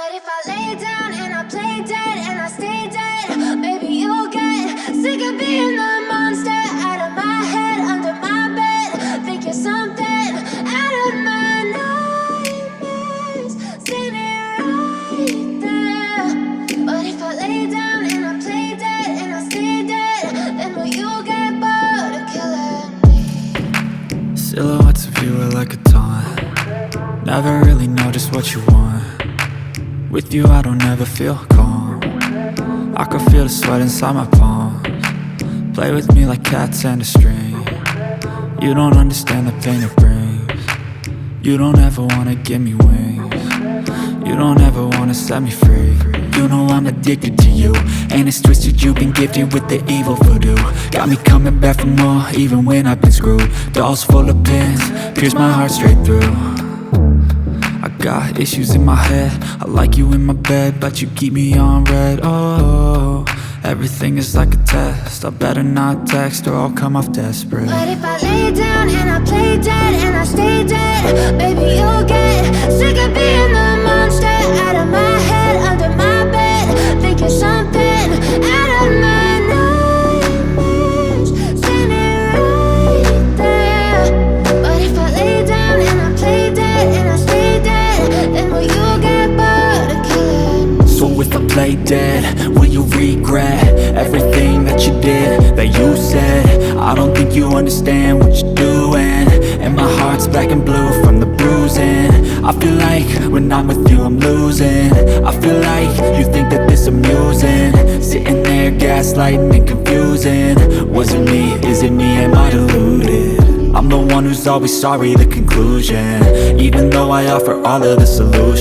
But if I lay down and I play dead and I stay dead, maybe you'll get sick of being the monster out of my head, under my bed. Think you're something out of my nightmares, standing right there. But if I lay down and I play dead and I stay dead, then will you get bored of killing me? Silhouettes of you are like a taunt. Never really know just what you want. With you I don't ever feel calm. I can feel the sweat inside my palms. Play with me like cats and a string. You don't understand the pain it brings. You don't ever wanna give me wings. You don't ever wanna set me free. You know I'm addicted to you, and it's twisted, you've been gifted with the evil voodoo. Got me coming back for more, even when I've been screwed. Dolls full of pins, pierce my heart straight through. I got issues in my head, I like you in my bed, but you keep me on red. Oh, everything is like a test, I better not text or I'll come off desperate. But if I lay down and I play dead and I stay dead, maybe you'll get sick of being the monster out of my head, under my bed. Think you're something out of my nightmares, standing right there. But if I lay down and I play dead and I stay dead, then will you get bored of killing me? So if I play dead, will you regret everything that you did, that you said? I don't think you understand what you're doing, and my heart's black and blue from the bruising. I feel like when I'm with you I'm losing. I feel like you think that this amusing, sitting there gaslighting and confusing. Was it me? Is it me? Am I deluded? I'm the one who's always sorry, the conclusion, even though I offer all of the solutions.